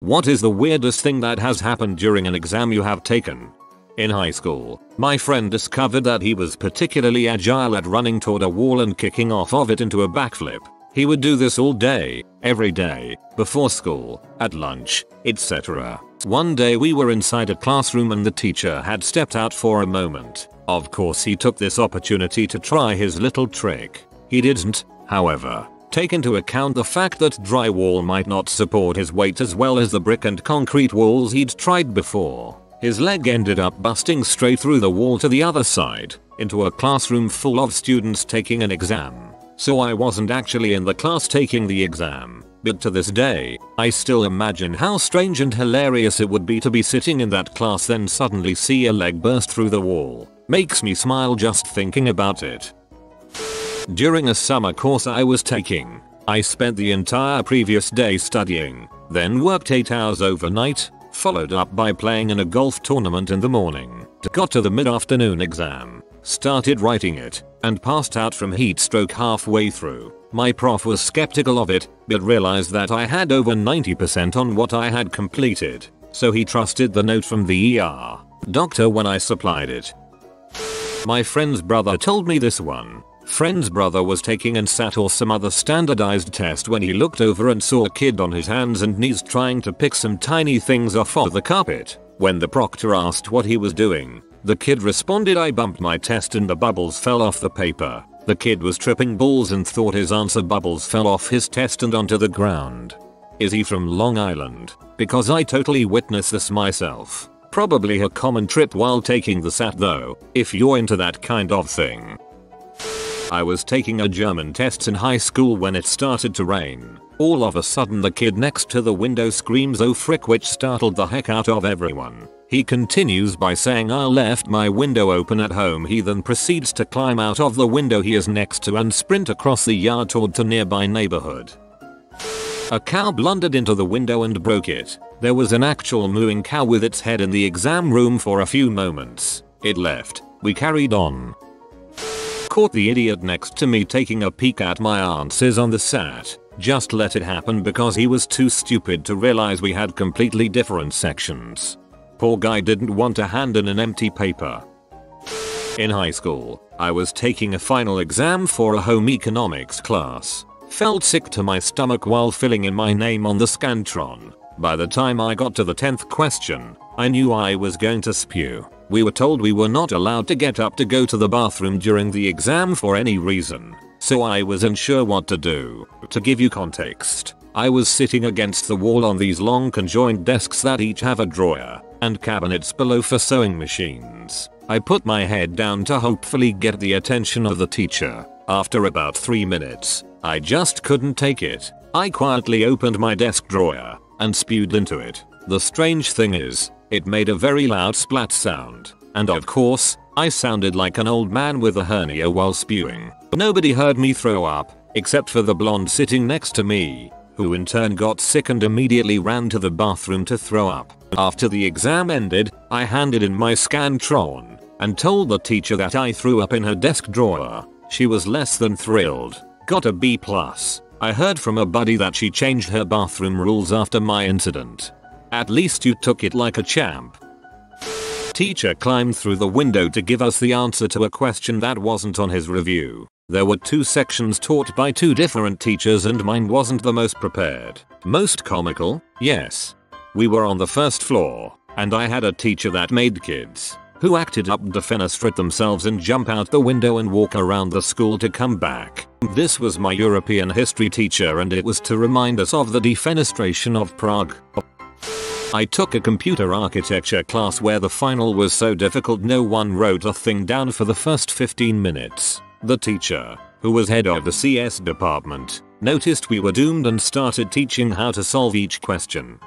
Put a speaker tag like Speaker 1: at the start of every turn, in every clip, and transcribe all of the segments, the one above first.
Speaker 1: What is the weirdest thing that has happened during an exam you have taken? In high school, my friend discovered that he was particularly agile at running toward a wall and kicking off of it into a backflip. He would do this all day, every day, before school, at lunch, etc. One day we were inside a classroom and the teacher had stepped out for a moment. Of course he took this opportunity to try his little trick. He didn't, however, take into account the fact that drywall might not support his weight as well as the brick and concrete walls he'd tried before. His leg ended up busting straight through the wall to the other side, into a classroom full of students taking an exam. So I wasn't actually in the class taking the exam, but to this day, I still imagine how strange and hilarious it would be to be sitting in that class then suddenly see a leg burst through the wall. Makes me smile just thinking about it. During a summer course I was taking, I spent the entire previous day studying, then worked 8 hours overnight, followed up by playing in a golf tournament in the morning. Got to the mid-afternoon exam, started writing it, and passed out from heat stroke halfway through. My prof was skeptical of it, but realized that I had over 90% on what I had completed, so he trusted the note from the doctor when I supplied it. My friend's brother told me this one. Friend's brother was taking an SAT or some other standardized test when he looked over and saw a kid on his hands and knees trying to pick some tiny things off of the carpet. When the proctor asked what he was doing, the kid responded, "I bumped my test and the bubbles fell off the paper." The kid was tripping balls and thought his answer bubbles fell off his test and onto the ground. Is he from Long Island? Because I totally witnessed this myself. Probably a common trip while taking the SAT though, if you're into that kind of thing. I was taking a German test in high school when it started to rain. All of a sudden the kid next to the window screams "Oh frick," which startled the heck out of everyone. He continues by saying, "I left my window open at home." He then proceeds to climb out of the window he is next to and sprint across the yard toward the nearby neighborhood. A cow blundered into the window and broke it. There was an actual mooing cow with its head in the exam room for a few moments. It left. We carried on. Caught the idiot next to me taking a peek at my answers on the SAT. Just let it happen because he was too stupid to realize we had completely different sections. Poor guy didn't want to hand in an empty paper. In high school, I was taking a final exam for a home economics class. Felt sick to my stomach while filling in my name on the Scantron. By the time I got to the 10th question, I knew I was going to spew. We were told we were not allowed to get up to go to the bathroom during the exam for any reason, so I was unsure what to do. To give you context, I was sitting against the wall on these long conjoined desks that each have a drawer and cabinets below for sewing machines. I put my head down to hopefully get the attention of the teacher. After about 3 minutes, I just couldn't take it. I quietly opened my desk drawer and spewed into it. The strange thing is, it made a very loud splat sound, and of course, I sounded like an old man with a hernia while spewing. Nobody heard me throw up, except for the blonde sitting next to me, who in turn got sick and immediately ran to the bathroom to throw up. After the exam ended, I handed in my Scantron and told the teacher that I threw up in her desk drawer. She was less than thrilled. Got a B+. I heard from a buddy that she changed her bathroom rules after my incident. At least you took it like a champ. Teacher climbed through the window to give us the answer to a question that wasn't on his review. There were 2 sections taught by 2 different teachers and mine wasn't the most prepared. Most comical? Yes. We were on the 1st floor, and I had a teacher that made kids who acted up to fenestrate themselves and jump out the window and walk around the school to come back. This was my European history teacher and it was to remind us of the defenestration of Prague. I took a computer architecture class where the final was so difficult no one wrote a thing down for the first 15 minutes. The teacher, who was head of the CS department, noticed we were doomed and started teaching how to solve each question.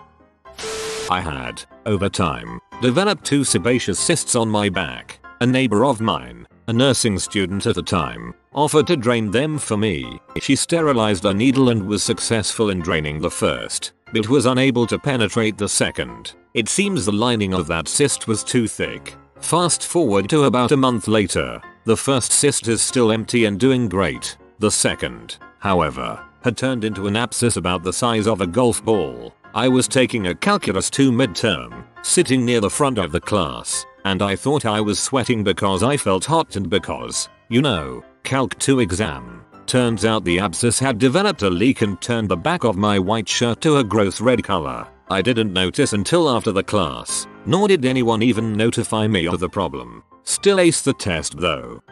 Speaker 1: I had, over time, developed 2 sebaceous cysts on my back. A neighbor of mine, a nursing student at the time, offered to drain them for me. She sterilized a needle and was successful in draining the first, but was unable to penetrate the second. It seems the lining of that cyst was too thick. Fast forward to about a month later, the first cyst is still empty and doing great. The second, however, had turned into an abscess about the size of a golf ball. I was taking a Calculus 2 midterm, sitting near the front of the class, and I thought I was sweating because I felt hot and because, Calc 2 exam. Turns out the abscess had developed a leak and turned the back of my white shirt to a gross red color. I didn't notice until after the class, nor did anyone even notify me of the problem. Still aced the test though.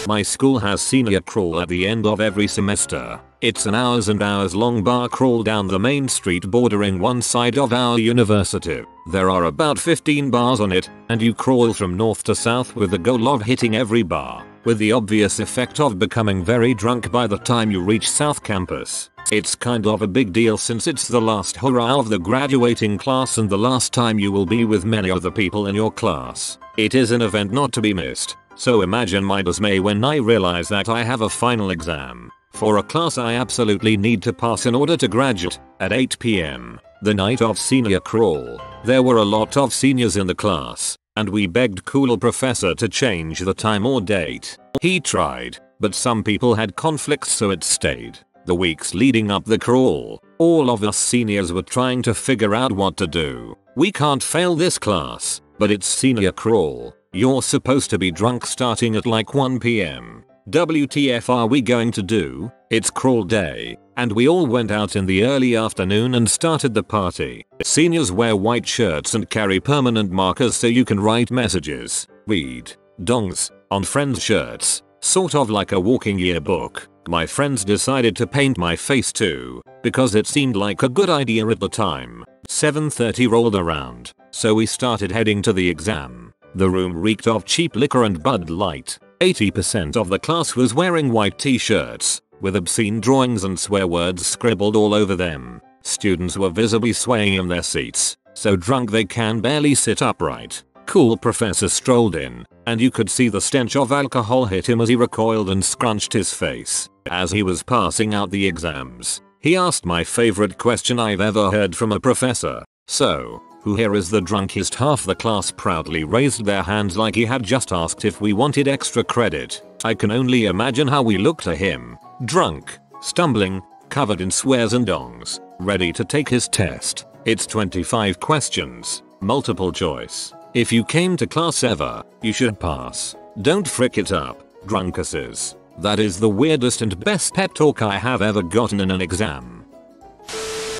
Speaker 1: My school has senior crawl at the end of every semester. It's an hours and hours long bar crawl down the main street bordering one side of our university. There are about 15 bars on it, and you crawl from north to south with the goal of hitting every bar, with the obvious effect of becoming very drunk by the time you reach South Campus. It's kind of a big deal since it's the last hurrah of the graduating class and the last time you will be with many of the people in your class. It is an event not to be missed, so imagine my dismay when I realize that I have a final exam for a class I absolutely need to pass in order to graduate at 8 p.m. the night of senior crawl. There were a lot of seniors in the class, and we begged cool professor to change the time or date. He tried, but some people had conflicts so it stayed. The weeks leading up the crawl, all of us seniors were trying to figure out what to do. We can't fail this class, but it's senior crawl. You're supposed to be drunk starting at like 1 p.m. WTF are we going to do? It's crawl day, and we all went out in the early afternoon and started the party. Seniors wear white shirts and carry permanent markers so you can write messages, weed, dongs, on friends' shirts, sort of like a walking yearbook. My friends decided to paint my face too, because it seemed like a good idea at the time. 7:30 rolled around, so we started heading to the exam. The room reeked of cheap liquor and Bud Light. 80% of the class was wearing white t-shirts, with obscene drawings and swear words scribbled all over them. Students were visibly swaying in their seats, so drunk they can barely sit upright. Cool professor strolled in, and you could see the stench of alcohol hit him as he recoiled and scrunched his face. As he was passing out the exams, he asked my favorite question I've ever heard from a professor. So, who here is the drunkest? Half the class proudly raised their hands like he had just asked if we wanted extra credit. I can only imagine how we looked to him. Drunk, stumbling, covered in swears and dongs, ready to take his test. It's 25 questions, multiple choice. If you came to class ever, you should pass. Don't frick it up, drunkasses. That is the weirdest and best pep talk I have ever gotten in an exam.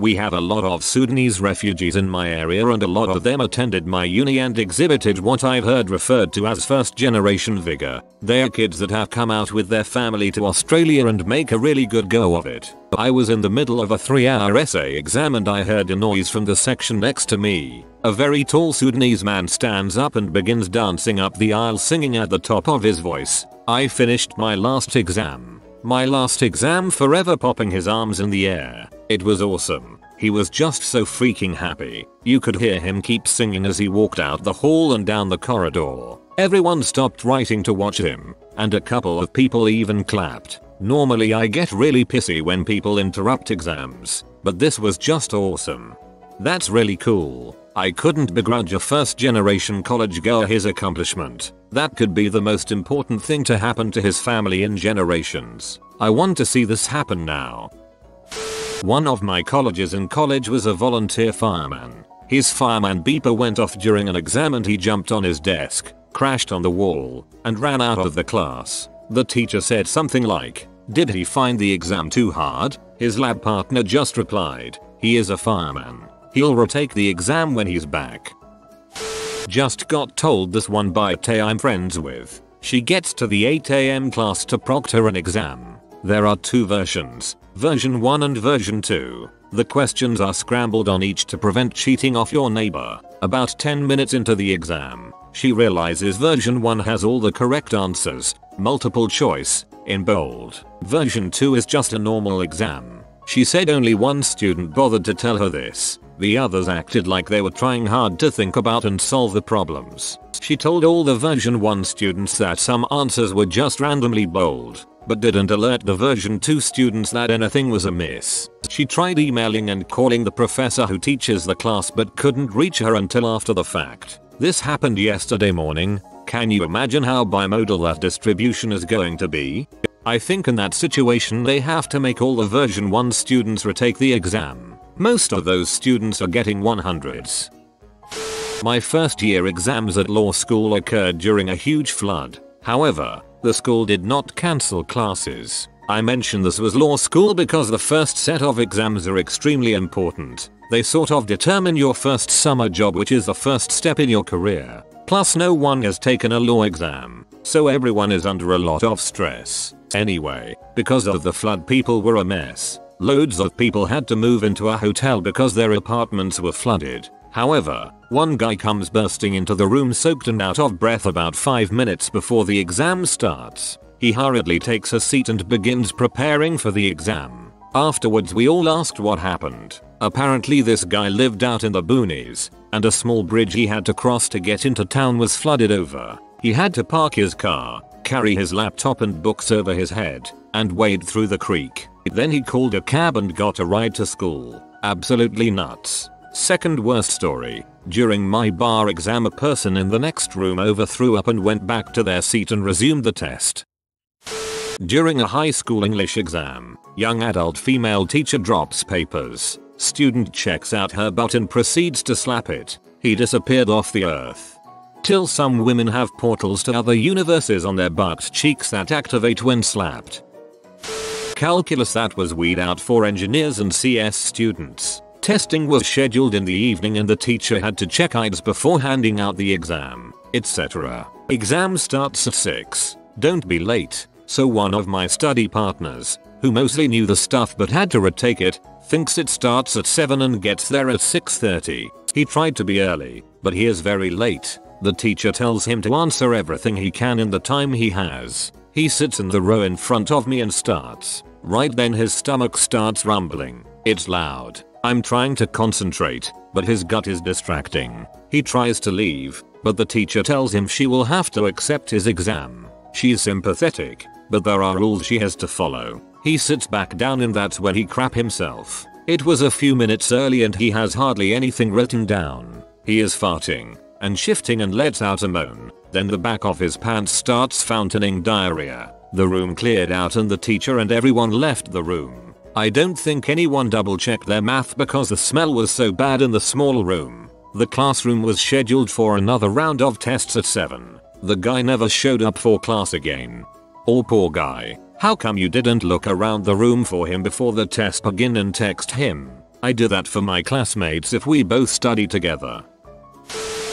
Speaker 1: We have a lot of Sudanese refugees in my area and a lot of them attended my uni and exhibited what I've heard referred to as first generation vigor. They are kids that have come out with their family to Australia and make a really good go of it. I was in the middle of a 3-hour essay exam and I heard a noise from the section next to me. A very tall Sudanese man stands up and begins dancing up the aisle singing at the top of his voice. I finished my last exam. My last exam forever, popping his arms in the air. It was awesome. He was just so freaking happy. You could hear him keep singing as he walked out the hall and down the corridor. Everyone stopped writing to watch him, and a couple of people even clapped. Normally I get really pissy when people interrupt exams, but this was just awesome. That's really cool. I couldn't begrudge a first generation college goer his accomplishment. That could be the most important thing to happen to his family in generations. I want to see this happen now. One of my colleges in college was a volunteer fireman. His fireman beeper went off during an exam and he jumped on his desk, crashed on the wall, and ran out of the class. The teacher said something like, "Did he find the exam too hard?" His lab partner just replied, "He is a fireman. He'll retake the exam when he's back." Just got told this one by Tay I'm friends with. She gets to the 8 AM class to proctor an exam. There are two versions, version 1 and version 2. The questions are scrambled on each to prevent cheating off your neighbor. About 10 minutes into the exam, she realizes version 1 has all the correct answers, multiple choice, in bold. Version 2 is just a normal exam. She said only one student bothered to tell her this. The others acted like they were trying hard to think about and solve the problems. She told all the version 1 students that some answers were just randomly bold, but didn't alert the version 2 students that anything was amiss. She tried emailing and calling the professor who teaches the class but couldn't reach her until after the fact. This happened yesterday morning. Can you imagine how bimodal that distribution is going to be? I think in that situation they have to make all the version 1 students retake the exam. Most of those students are getting 100s. My first year exams at law school occurred during a huge flood. However, the school did not cancel classes. I mention this was law school because the first set of exams are extremely important. They sort of determine your first summer job, which is the first step in your career. Plus no one has taken a law exam, so everyone is under a lot of stress. Anyway, because of the flood, people were a mess. Loads of people had to move into a hotel because their apartments were flooded. However, one guy comes bursting into the room soaked and out of breath about 5 minutes before the exam starts. He hurriedly takes a seat and begins preparing for the exam. Afterwards we all asked what happened. Apparently this guy lived out in the boonies, and a small bridge he had to cross to get into town was flooded over. He had to park his car, carry his laptop and books over his head, and wade through the creek. Then he called a cab and got a ride to school. Absolutely nuts. Second worst story. During my bar exam, a person in the next room overthrew up and went back to their seat and resumed the test. During a high school English exam, young adult female teacher drops papers. Student checks out her butt and proceeds to slap it. He disappeared off the earth. Till some women have portals to other universes on their butt cheeks that activate when slapped. Calculus, that was weed out for engineers and CS students. Testing was scheduled in the evening and the teacher had to check IDs before handing out the exam, etc. Exam starts at 6. Don't be late. So one of my study partners, who mostly knew the stuff but had to retake it, thinks it starts at 7 and gets there at 6:30. He tried to be early, but he is very late. The teacher tells him to answer everything he can in the time he has. He sits in the row in front of me and starts. Right then his stomach starts rumbling. It's loud. I'm trying to concentrate, but his gut is distracting. He tries to leave, but the teacher tells him she will have to accept his exam. She's sympathetic, but there are rules she has to follow. He sits back down and that's when he crap himself. It was a few minutes early and he has hardly anything written down. He is farting and shifting and lets out a moan. Then the back of his pants starts fountaining diarrhea. The room cleared out and the teacher and everyone left the room. I don't think anyone double checked their math because the smell was so bad in the small room. The classroom was scheduled for another round of tests at 7. The guy never showed up for class again. Oh, poor guy. How come you didn't look around the room for him before the test began and text him? I do that for my classmates if we both study together.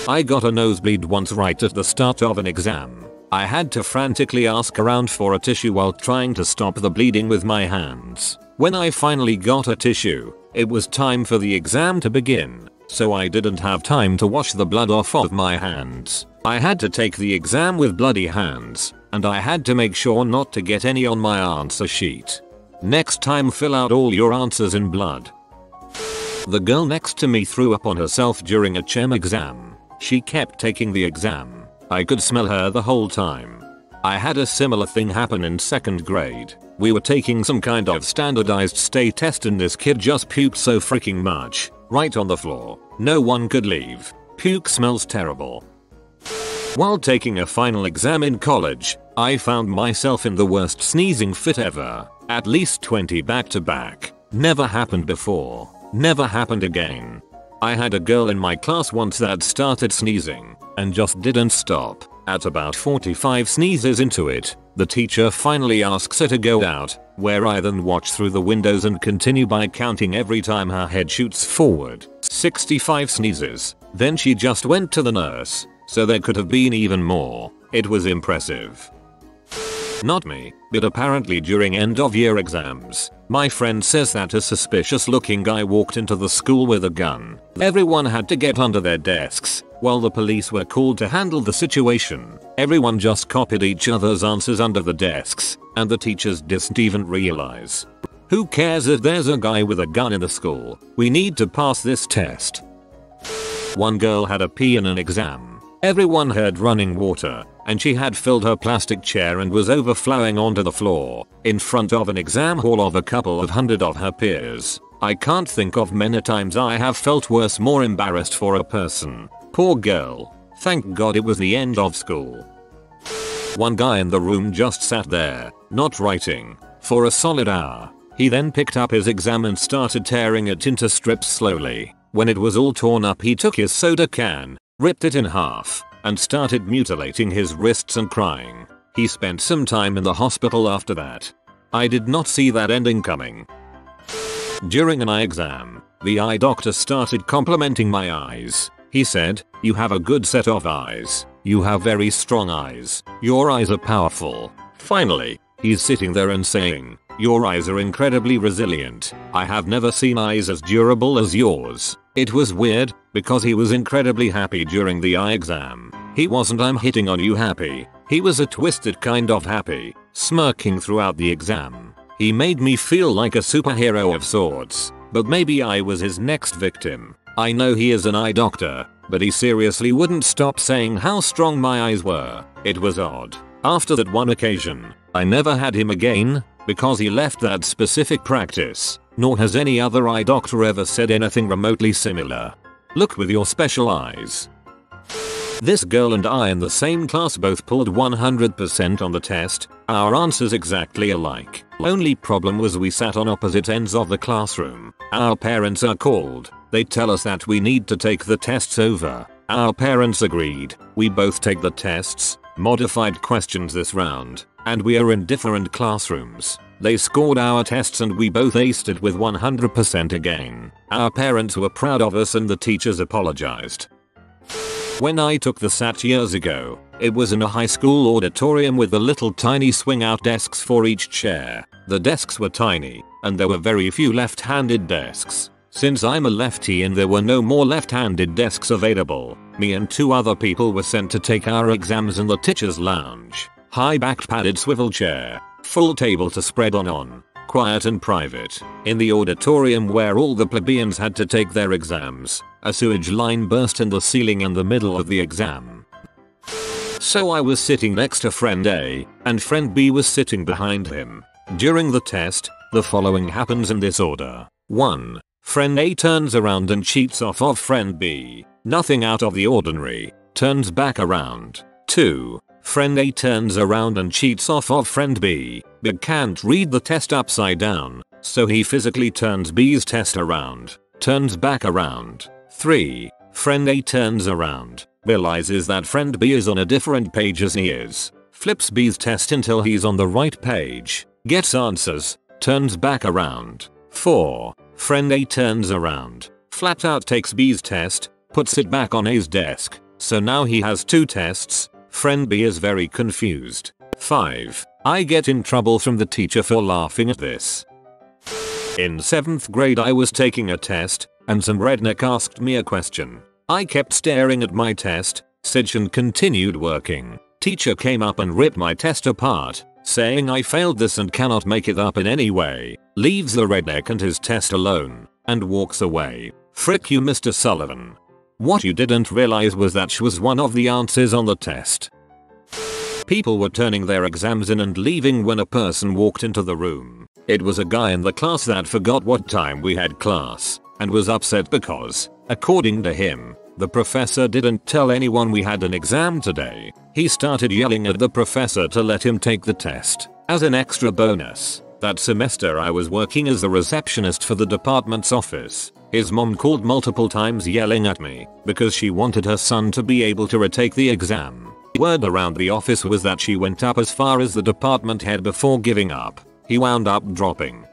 Speaker 1: I got a nosebleed once right at the start of an exam. I had to frantically ask around for a tissue while trying to stop the bleeding with my hands. When I finally got a tissue, it was time for the exam to begin, so I didn't have time to wash the blood off of my hands. I had to take the exam with bloody hands, and I had to make sure not to get any on my answer sheet. Next time fill out all your answers in blood. The girl next to me threw up on herself during a chem exam. She kept taking the exam. I could smell her the whole time. I had a similar thing happen in 2nd grade. We were taking some kind of standardized state test and this kid just puked so freaking much, right on the floor. No one could leave. Puke smells terrible. While taking a final exam in college, I found myself in the worst sneezing fit ever. At least 20 back to back. Never happened before. Never happened again. I had a girl in my class once that started sneezing and just didn't stop. At about 45 sneezes into it, the teacher finally asks her to go out, where I then watch through the windows and continue by counting every time her head shoots forward. 65 sneezes. Then she just went to the nurse, so there could have been even more. It was impressive. Not me, but apparently during end of year exams, my friend says that a suspicious looking guy walked into the school with a gun. Everyone had to get under their desks, while the police were called to handle the situation. Everyone just copied each other's answers under the desks, and the teachers didn't even realize. Who cares if there's a guy with a gun in the school? We need to pass this test. One girl had a pee in an exam. Everyone heard running water, and she had filled her plastic chair and was overflowing onto the floor, in front of an exam hall of a couple of hundred of her peers. I can't think of many times I have felt worse, more embarrassed for a person. Poor girl. Thank God it was the end of school. One guy in the room just sat there, not writing, for a solid hour. He then picked up his exam and started tearing it into strips slowly. When it was all torn up, he took his soda can, ripped it in half, and started mutilating his wrists and crying. He spent some time in the hospital after that. I did not see that ending coming. During an eye exam, the eye doctor started complimenting my eyes. He said, "You have a good set of eyes. You have very strong eyes. Your eyes are powerful." Finally, he's sitting there and saying, "Your eyes are incredibly resilient. I have never seen eyes as durable as yours." It was weird, because he was incredibly happy during the eye exam. He wasn't "I'm hitting on you" happy. He was a twisted kind of happy, smirking throughout the exam. He made me feel like a superhero of sorts, but maybe I was his next victim. I know he is an eye doctor, but he seriously wouldn't stop saying how strong my eyes were. It was odd. After that one occasion, I never had him again, because he left that specific practice, nor has any other eye doctor ever said anything remotely similar. Look with your special eyes. This girl and I in the same class both pulled 100% on the test, our answers exactly alike. Only problem was we sat on opposite ends of the classroom. Our parents are called. They tell us that we need to take the tests over. Our parents agreed. We both take the tests, modified questions this round, and we are in different classrooms. They scored our tests and we both aced it with 100% again. Our parents were proud of us and the teachers apologized. When I took the SAT years ago, it was in a high school auditorium with the little tiny swing out desks for each chair. The desks were tiny, and there were very few left-handed desks. Since I'm a lefty and there were no more left-handed desks available, me and 2 other people were sent to take our exams in the teacher's lounge. High-backed padded swivel chair, full table to spread on, quiet and private. In the auditorium where all the plebeians had to take their exams, a sewage line burst in the ceiling in the middle of the exam. So I was sitting next to friend A, and friend B was sitting behind him. During the test, the following happens in this order. 1. Friend A turns around and cheats off of friend B. Nothing out of the ordinary. Turns back around. 2. Friend A turns around and cheats off of friend B, but can't read the test upside down, so he physically turns B's test around. Turns back around. 3. Friend A turns around, realizes that friend B is on a different page as he is, flips B's test until he's on the right page, gets answers, turns back around. 4. Friend A turns around, flat out takes B's test, puts it back on A's desk, so now he has 2 tests. Friend B is very confused. 5. I get in trouble from the teacher for laughing at this. In 7th grade I was taking a test, and some redneck asked me a question. I kept staring at my test, session continued working. Teacher came up and ripped my test apart, saying I failed this and cannot make it up in any way, leaves the redneck and his test alone, and walks away. Frick you, Mr. Sullivan. What you didn't realize was that she was one of the answers on the test. People were turning their exams in and leaving when a person walked into the room. It was a guy in the class that forgot what time we had class, and was upset because, according to him, the professor didn't tell anyone we had an exam today. He started yelling at the professor to let him take the test. As an extra bonus, that semester I was working as the receptionist for the department's office. His mom called multiple times yelling at me because she wanted her son to be able to retake the exam. Word around the office was that she went up as far as the department head before giving up. He wound up dropping.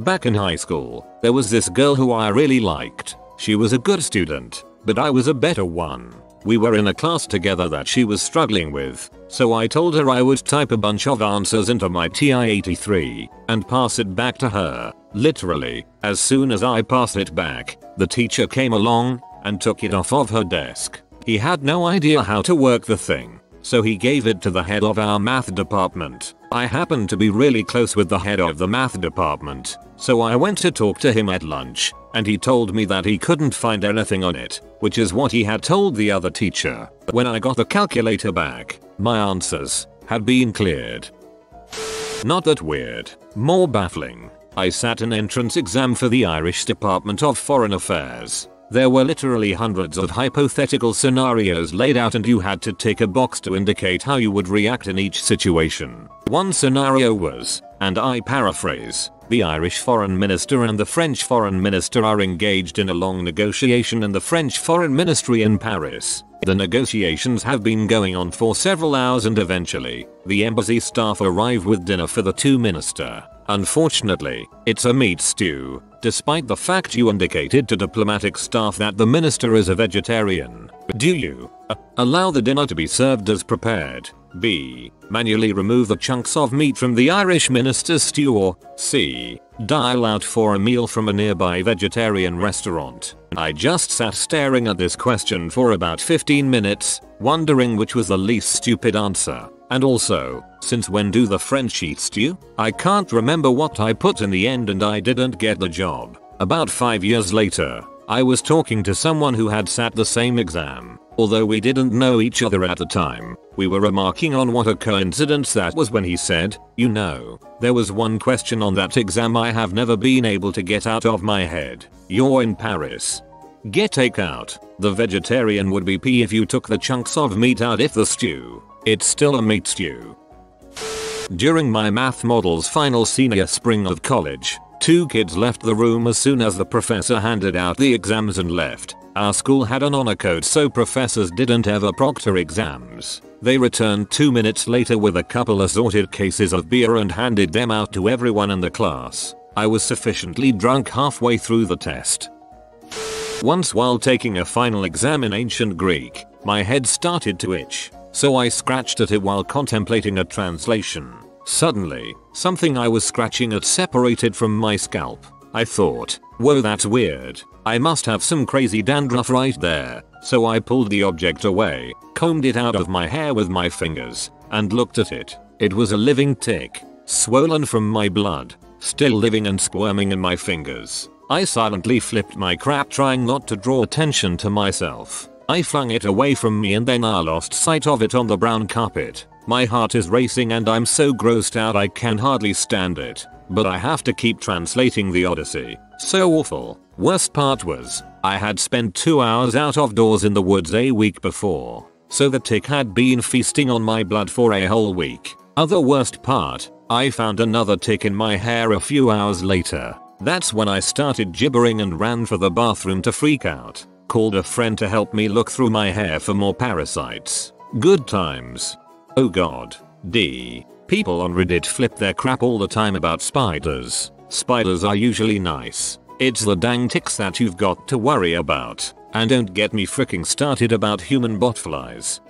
Speaker 1: Back in high school, there was this girl who I really liked. She was a good student, but I was a better one. We were in a class together that she was struggling with, so I told her I would type a bunch of answers into my TI-83 and pass it back to her. Literally, as soon as I passed it back, the teacher came along and took it off of her desk. He had no idea how to work the thing, so he gave it to the head of our math department. I happened to be really close with the head of the math department, so I went to talk to him at lunch, and he told me that he couldn't find anything on it, which is what he had told the other teacher. When I got the calculator back, my answers had been cleared. Not that weird, more baffling. I sat an entrance exam for the Irish Department of Foreign Affairs. There were literally hundreds of hypothetical scenarios laid out and you had to tick a box to indicate how you would react in each situation. One scenario was, and I paraphrase, the Irish foreign minister and the French foreign minister are engaged in a long negotiation in the French foreign ministry in Paris. The negotiations have been going on for several hours and eventually, the embassy staff arrive with dinner for the two minister. Unfortunately, it's a meat stew, despite the fact you indicated to diplomatic staff that the minister is a vegetarian. Do you allow the dinner to be served as prepared? B. Manually remove the chunks of meat from the Irish minister's stew or C. Dial out for a meal from a nearby vegetarian restaurant? I just sat staring at this question for about 15 minutes, wondering which was the least stupid answer. And also, since when do the French eat stew? I can't remember what I put in the end and I didn't get the job. About 5 years later, I was talking to someone who had sat the same exam. Although we didn't know each other at the time, we were remarking on what a coincidence that was when he said, "You know, there was one question on that exam I have never been able to get out of my head. You're in Paris. Get takeout. The vegetarian would be P if you took the chunks of meat out if the stew. It's still a meat stew." During my math models final senior spring of college, 2 kids left the room as soon as the professor handed out the exams and left. Our school had an honor code so professors didn't ever proctor exams. They returned 2 minutes later with a couple assorted cases of beer and handed them out to everyone in the class. I was sufficiently drunk halfway through the test. Once while taking a final exam in ancient Greek, my head started to itch, so I scratched at it while contemplating a translation. Suddenly, something I was scratching at separated from my scalp. I thought, whoa, that's weird. I must have some crazy dandruff right there. So I pulled the object away, combed it out of my hair with my fingers, and looked at it. It was a living tick, swollen from my blood, still living and squirming in my fingers. I silently flipped my crap trying not to draw attention to myself. I flung it away from me and then I lost sight of it on the brown carpet. My heart is racing and I'm so grossed out I can hardly stand it. But I have to keep translating the Odyssey. So awful. Worst part was, I had spent 2 hours out of doors in the woods a week before. So the tick had been feasting on my blood for a whole week. Other worst part, I found another tick in my hair a few hours later. That's when I started gibbering and ran for the bathroom to freak out. Called a friend to help me look through my hair for more parasites. Good times. Oh god. D. People on Reddit flip their crap all the time about spiders. Spiders are usually nice. It's the dang ticks that you've got to worry about. And don't get me freaking started about human botflies.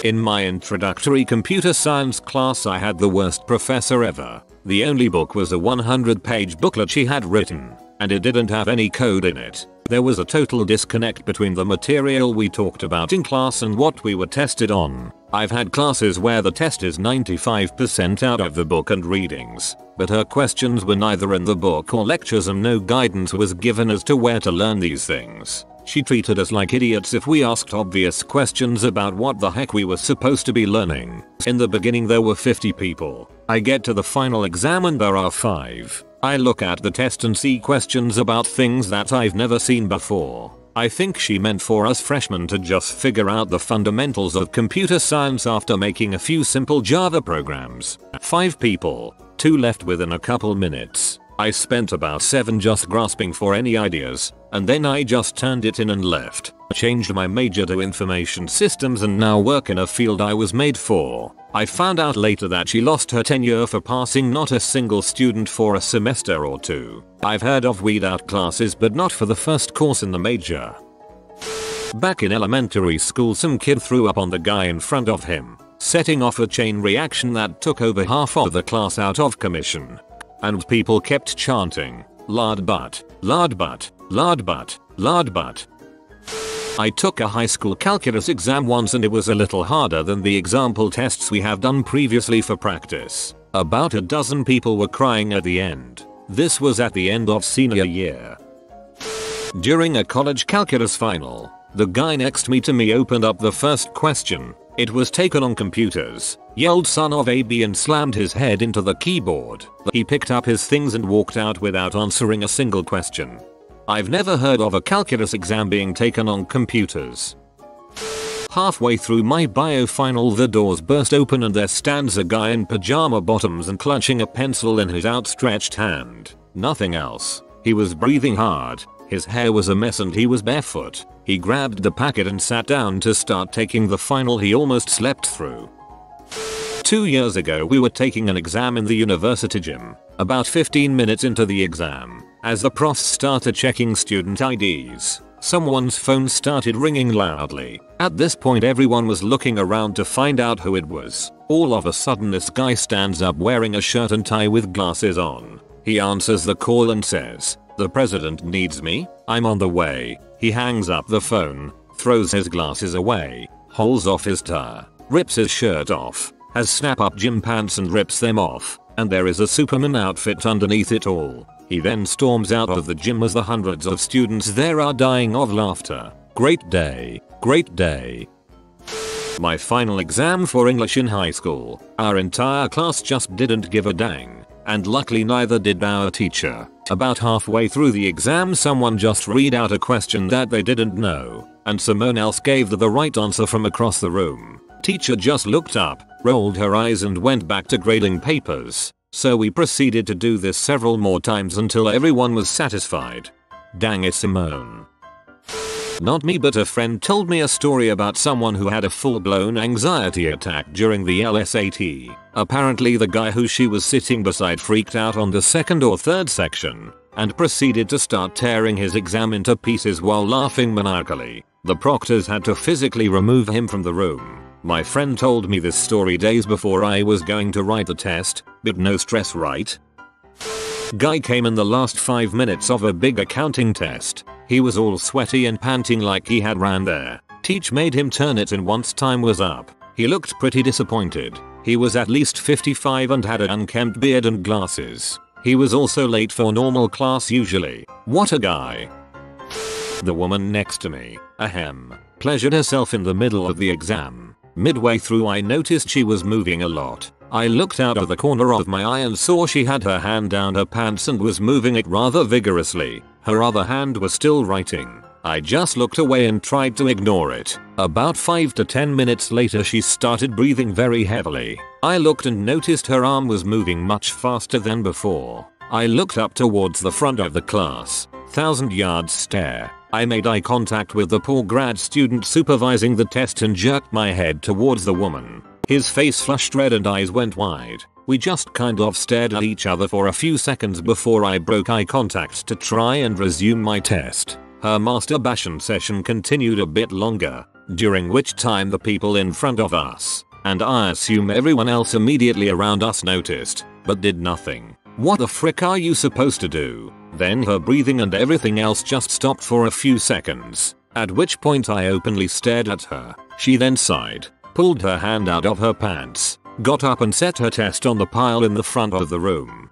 Speaker 1: In my introductory computer science class I had the worst professor ever. The only book was a 100-page booklet she had written, and it didn't have any code in it. There was a total disconnect between the material we talked about in class and what we were tested on. I've had classes where the test is 95% out of the book and readings, but her questions were neither in the book or lectures and no guidance was given as to where to learn these things. She treated us like idiots if we asked obvious questions about what the heck we were supposed to be learning. In the beginning there were 50 people. I get to the final exam and there are 5. I look at the test and see questions about things that I've never seen before. I think she meant for us freshmen to just figure out the fundamentals of computer science after making a few simple Java programs. 5 people, 2 left within a couple minutes. I spent about 7 just grasping for any ideas, and then I just turned it in and left. Changed my major to information systems and now work in a field I was made for. I found out later that she lost her tenure for passing not a single student for a semester or 2. I've heard of weed out classes but not for the first course in the major. Back in elementary school some kid threw up on the guy in front of him, setting off a chain reaction that took over half of the class out of commission. And people kept chanting, "Lard butt, lard butt, lard butt, lard butt." I took a high school calculus exam once and it was a little harder than the example tests we have done previously for practice. About a dozen people were crying at the end. This was at the end of senior year. During a college calculus final, the guy next to me opened up the first question. It was taken on computers, yelled "son of a b" and slammed his head into the keyboard. He picked up his things and walked out without answering a single question. I've never heard of a calculus exam being taken on computers. Halfway through my bio final, the doors burst open and there stands a guy in pajama bottoms and clutching a pencil in his outstretched hand. Nothing else. He was breathing hard. His hair was a mess and he was barefoot. He grabbed the packet and sat down to start taking the final he almost slept through. 2 years ago we were taking an exam in the university gym. About 15 minutes into the exam, as the profs started checking student IDs, someone's phone started ringing loudly. At this point everyone was looking around to find out who it was. All of a sudden this guy stands up wearing a shirt and tie with glasses on. He answers the call and says, "The president needs me, I'm on the way." He hangs up the phone, throws his glasses away, hauls off his tie, rips his shirt off, has snap-up gym pants and rips them off, and there is a Superman outfit underneath it all. He then storms out of the gym as the hundreds of students there are dying of laughter. Great day, great day. My final exam for English in high school, our entire class just didn't give a dang. And luckily neither did our teacher. About halfway through the exam someone just read out a question that they didn't know, and someone else gave the right answer from across the room. Teacher just looked up, rolled her eyes and went back to grading papers. So we proceeded to do this several more times until everyone was satisfied. Dang it, Simone. Not me, but a friend told me a story about someone who had a full-blown anxiety attack during the LSAT. Apparently the guy who she was sitting beside freaked out on the second or third section and proceeded to start tearing his exam into pieces while laughing maniacally. The proctors had to physically remove him from the room. My friend told me this story days before I was going to write the test, but no stress, right? Guy came in the last 5 minutes of a big accounting test. He was all sweaty and panting like he had ran there. Teach made him turn it in once time was up. He looked pretty disappointed. He was at least 55 and had an unkempt beard and glasses. He was also late for normal class usually. What a guy. The woman next to me, pleasured herself in the middle of the exam. Midway through I noticed she was moving a lot. I looked out of the corner of my eye and saw she had her hand down her pants and was moving it rather vigorously. Her other hand was still writing. I just looked away and tried to ignore it. About 5 to 10 minutes later she started breathing very heavily. I looked and noticed her arm was moving much faster than before. I looked up towards the front of the class. 1,000-yard stare. I made eye contact with the poor grad student supervising the test and jerked my head towards the woman. His face flushed red and eyes went wide. We just kind of stared at each other for a few seconds before I broke eye contact to try and resume my test. Her masturbation session continued a bit longer, during which time the people in front of us, and I assume everyone else immediately around us noticed, but did nothing. What the frick are you supposed to do? Then her breathing and everything else just stopped for a few seconds, at which point I openly stared at her. She then sighed, pulled her hand out of her pants, got up and set her test on the pile in the front of the room.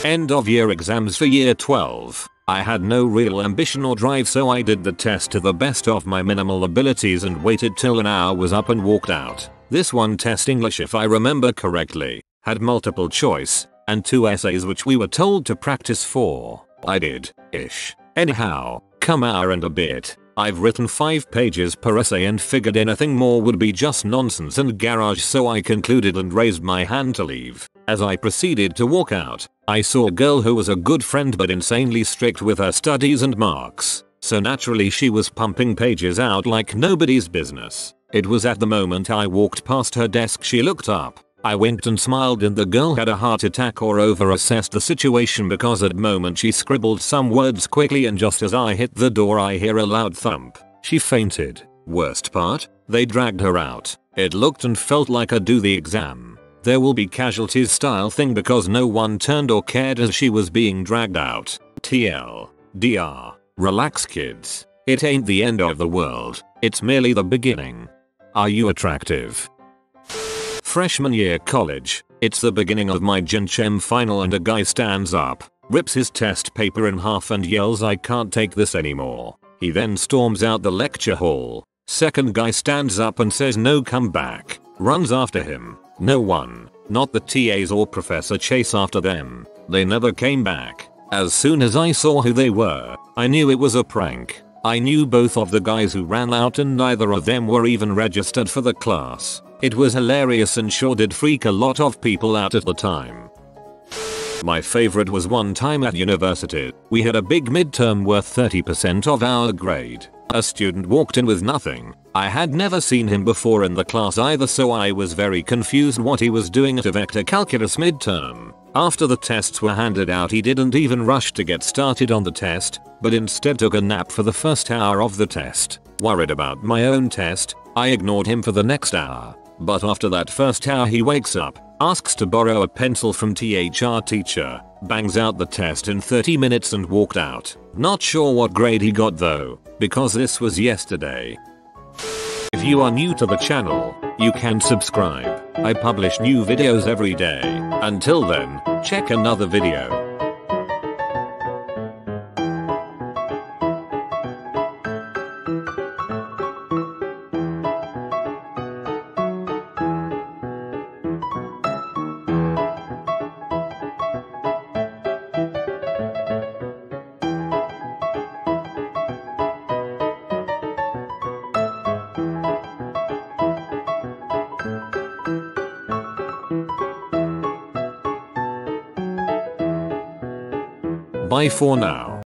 Speaker 1: End of year exams for year 12. I had no real ambition or drive, so I did the test to the best of my minimal abilities and waited till an hour was up and walked out. This one test, English if I remember correctly, had multiple choice and 2 essays which we were told to practice for. I did, ish. Anyhow, come hour and a bit. I've written 5 pages per essay and figured anything more would be just nonsense and garage, so I concluded and raised my hand to leave. As I proceeded to walk out, I saw a girl who was a good friend but insanely strict with her studies and marks, so naturally she was pumping pages out like nobody's business. It was at the moment I walked past her desk she looked up. I winked and smiled and the girl had a heart attack or over-assessed the situation, because at the moment she scribbled some words quickly and just as I hit the door I hear a loud thump. She fainted. Worst part? They dragged her out. It looked and felt like a do the exam. There will be casualties style thing because no one turned or cared as she was being dragged out. TLDR. Relax kids. It ain't the end of the world. It's merely the beginning. Are you attractive? Freshman year college. It's the beginning of my Gen Chem final and a guy stands up, rips his test paper in half and yells, "I can't take this anymore." He then storms out the lecture hall. Second guy stands up and says, "No, come back." Runs after him. No one, not the TAs or professor, chase after them. They never came back. As soon as I saw who they were, I knew it was a prank. I knew both of the guys who ran out and neither of them were even registered for the class. It was hilarious and sure did freak a lot of people out at the time. My favorite was one time at university. We had a big midterm worth 30% of our grade. A student walked in with nothing. I had never seen him before in the class either, so I was very confused what he was doing at a vector calculus midterm. After the tests were handed out, he didn't even rush to get started on the test, but instead took a nap for the first hour of the test. Worried about my own test, I ignored him for the next hour. But after that first hour he wakes up, asks to borrow a pencil from THR teacher, bangs out the test in 30 minutes and walked out. Not sure what grade he got though, because this was yesterday. If you are new to the channel, you can subscribe. I publish new videos every day. Until then, check another video. Bye for now.